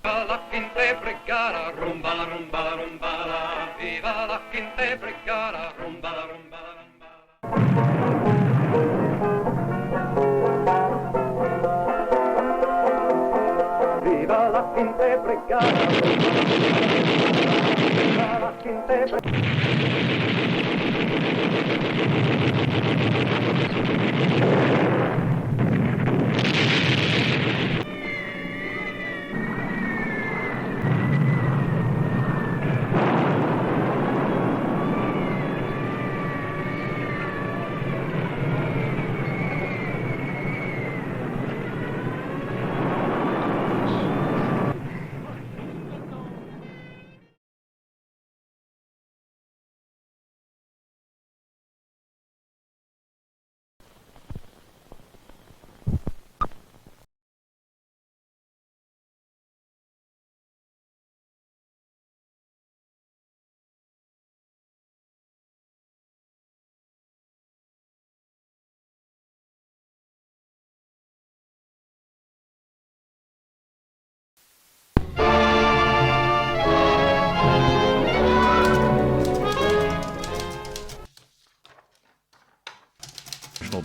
La quinta brigada, rumba la rumba la rumba la, viva la quinta brigada, rumba la rumba la rumba la. Viva la quinta brigada, viva la quinta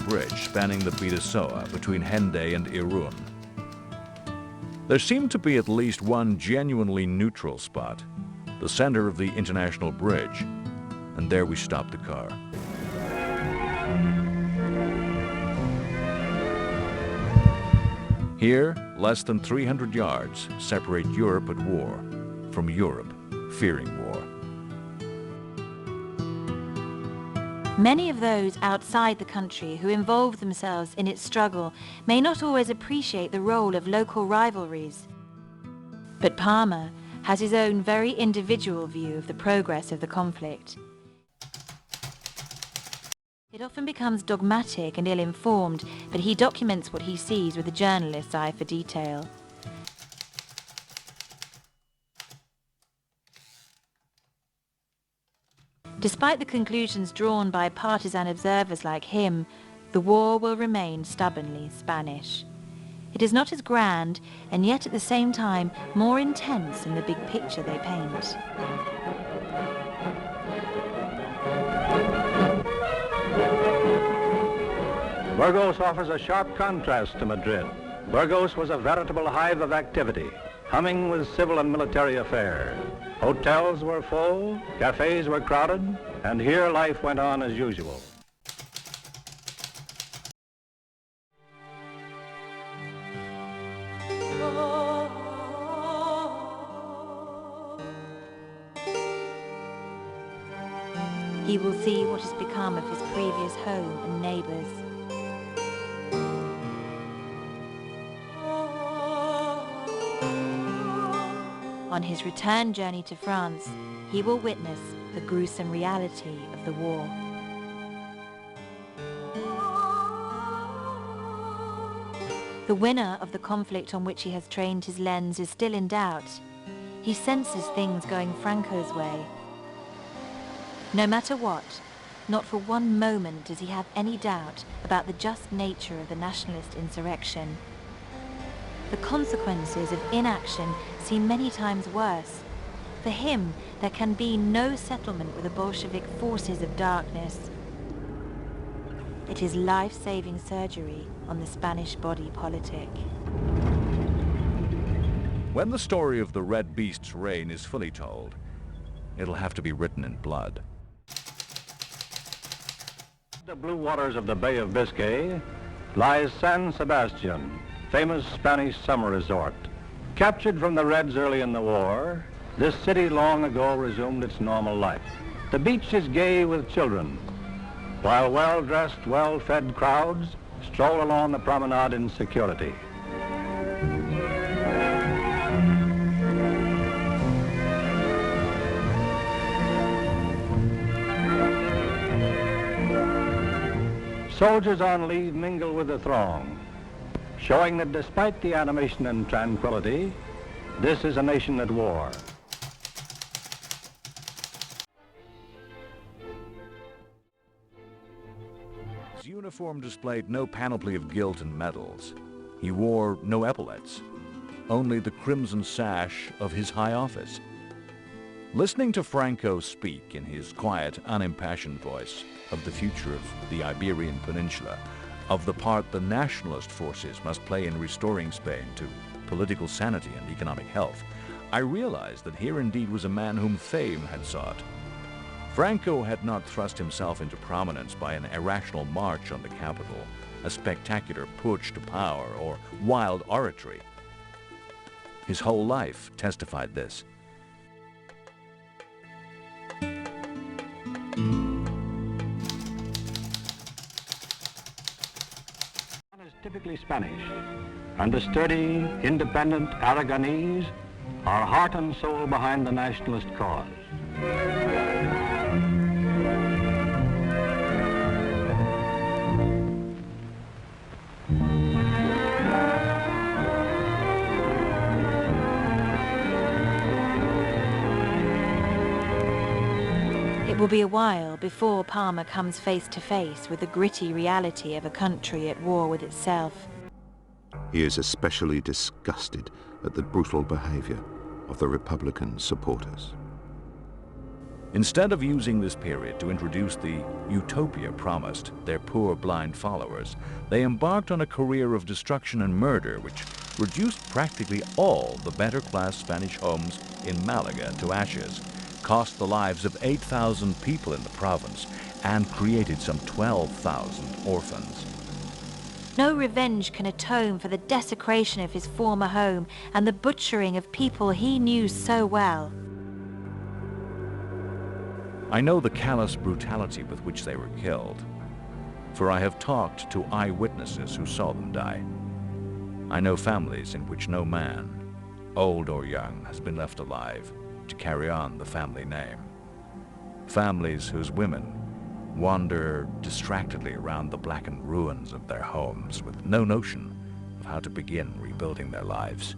bridge spanning the Bidassoa between Hendaye and Irun. There seemed to be at least one genuinely neutral spot, the center of the international bridge, and there we stopped the car. Here, less than 300 yards separate Europe at war from Europe fearing war. Many of those outside the country who involve themselves in its struggle may not always appreciate the role of local rivalries. But Palmer has his own very individual view of the progress of the conflict. It often becomes dogmatic and ill-informed, but he documents what he sees with a journalist's eye for detail. Despite the conclusions drawn by partisan observers like him, the war will remain stubbornly Spanish. It is not as grand, and yet at the same time more intense in the big picture they paint. Burgos offers a sharp contrast to Madrid. Burgos was a veritable hive of activity, humming with civil and military affairs. Hotels were full, cafes were crowded, and here life went on as usual. He will see what has become of his previous home and neighbours. On his return journey to France, he will witness the gruesome reality of the war. The winner of the conflict on which he has trained his lens is still in doubt. He senses things going Franco's way. No matter what, not for one moment does he have any doubt about the just nature of the nationalist insurrection. The consequences of inaction seem many times worse. For him, there can be no settlement with the Bolshevik forces of darkness. It is life-saving surgery on the Spanish body politic. When the story of the Red Beast's reign is fully told, it'll have to be written in blood. The blue waters of the Bay of Biscay lies San Sebastian, famous Spanish summer resort. Captured from the Reds early in the war, this city long ago resumed its normal life. The beach is gay with children, while well-dressed, well-fed crowds stroll along the promenade in security. Soldiers on leave mingle with the throng, showing that despite the animation and tranquility, this is a nation at war. His uniform displayed no panoply of gilt and medals. He wore no epaulets. only the crimson sash of his high office. Listening to Franco speak in his quiet, unimpassioned voice of the future of the Iberian Peninsula, of the part the nationalist forces must play in restoring Spain to political sanity and economic health, I realized that here indeed was a man whom fame had sought. Franco had not thrust himself into prominence by an irrational march on the capital, a spectacular putsch to power, or wild oratory. His whole life testified this. Is typically Spanish, and the sturdy, independent Aragonese are heart and soul behind the nationalist cause. It will be a while before Palmer comes face to face with the gritty reality of a country at war with itself. He is especially disgusted at the brutal behavior of the Republican supporters. Instead of using this period to introduce the utopia promised their poor blind followers, they embarked on a career of destruction and murder which reduced practically all the better-class Spanish homes in Malaga to ashes, cost the lives of 8,000 people in the province, and created some 12,000 orphans. No revenge can atone for the desecration of his former home and the butchering of people he knew so well. I know the callous brutality with which they were killed, for I have talked to eyewitnesses who saw them die. I know families in which no man, old or young, has been left alive to carry on the family name. Families whose women wander distractedly around the blackened ruins of their homes with no notion of how to begin rebuilding their lives.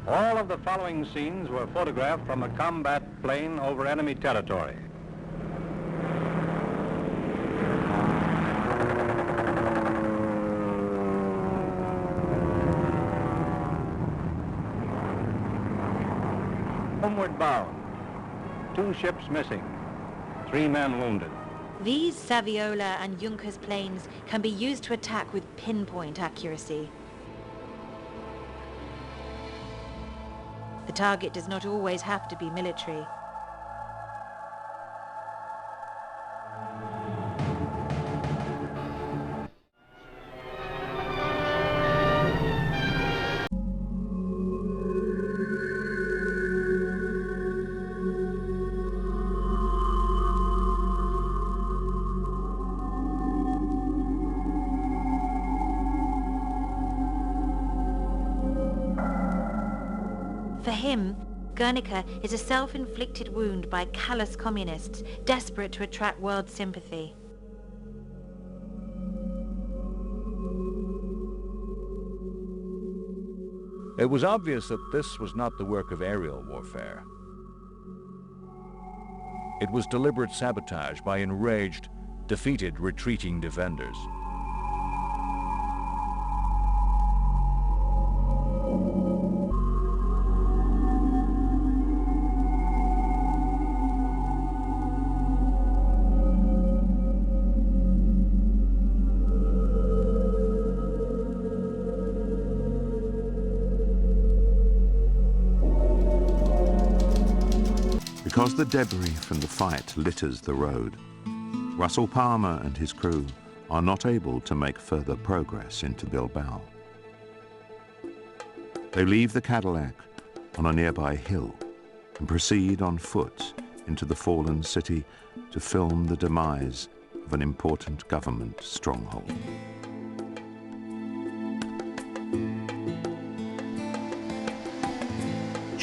All of the following scenes were photographed from a combat plane over enemy territory. Homeward bound, 2 ships missing, 3 men wounded. These Saviola and Junkers planes can be used to attack with pinpoint accuracy. The target does not always have to be military. For him, Guernica is a self-inflicted wound by callous communists desperate to attract world sympathy. It was obvious that this was not the work of aerial warfare. It was deliberate sabotage by enraged, defeated, retreating defenders. Because the debris from the fight litters the road, Russell Palmer and his crew are not able to make further progress into Bilbao. They leave the Cadillac on a nearby hill and proceed on foot into the fallen city to film the demise of an important government stronghold.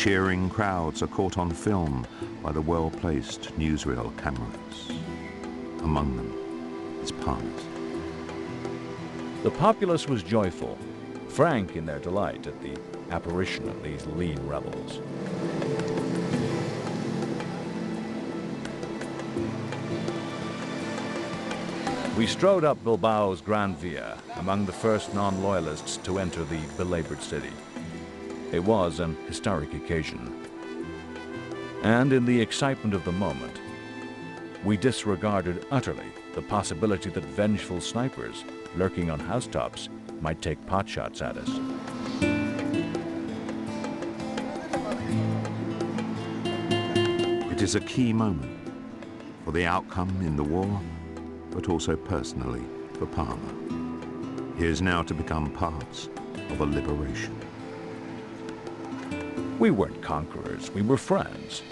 cheering crowds are caught on film by the well-placed newsreel cameras. Among them is Parma's. The populace was joyful, frank in their delight at the apparition of these lean rebels. We strode up Bilbao's Gran Via among the first non-loyalists to enter the belabored city. It was an historic occasion. And in the excitement of the moment, we disregarded utterly the possibility that vengeful snipers lurking on housetops might take potshots at us. It is a key moment for the outcome in the war, but also personally for Parma. He is now to become part of a liberation. We weren't conquerors, we were friends.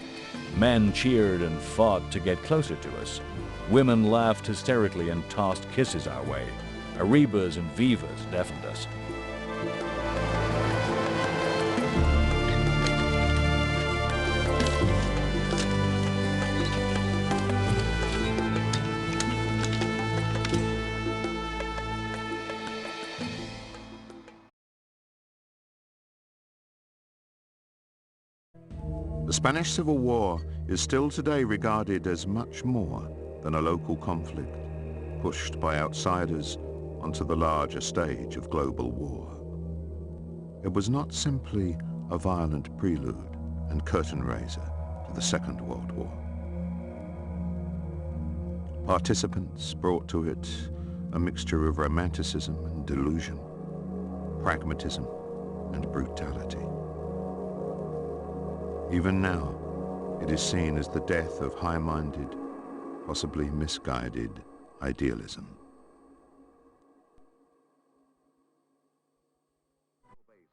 Men cheered and fought to get closer to us. Women laughed hysterically and tossed kisses our way. Arribas and vivas deafened us. The Spanish Civil War is still today regarded as much more than a local conflict, pushed by outsiders onto the larger stage of global war. It was not simply a violent prelude and curtain raiser to the Second World War. Participants brought to it a mixture of romanticism and delusion, pragmatism and brutality. Even now, it is seen as the death of high-minded, possibly misguided idealism.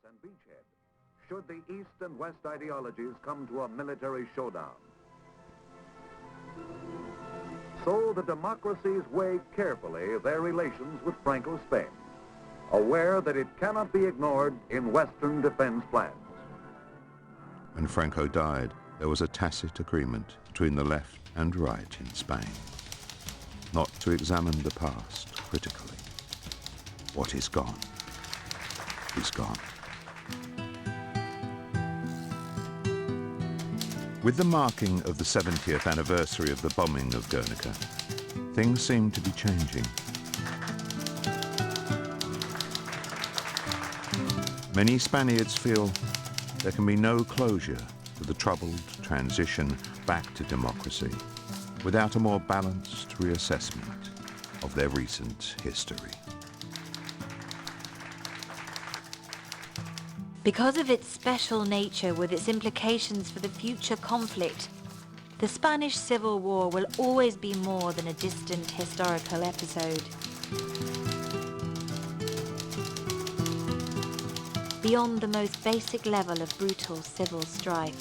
And beachhead, should the East and West ideologies come to a military showdown. So the democracies weigh carefully their relations with Franco's Spain, aware that it cannot be ignored in Western defense plans. When Franco died, there was a tacit agreement between the left and right in Spain, not to examine the past critically. What is gone is gone. With the marking of the 70th anniversary of the bombing of Guernica, things seem to be changing. Many Spaniards feel there can be no closure to the troubled transition back to democracy without a more balanced reassessment of their recent history. Because of its special nature with its implications for the future conflict, the Spanish Civil War will always be more than a distant historical episode. Beyond the most basic level of brutal civil strife.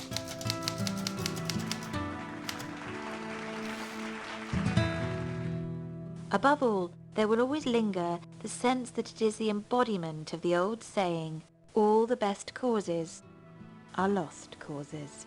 Above all, there will always linger the sense that it is the embodiment of the old saying, all the best causes are lost causes.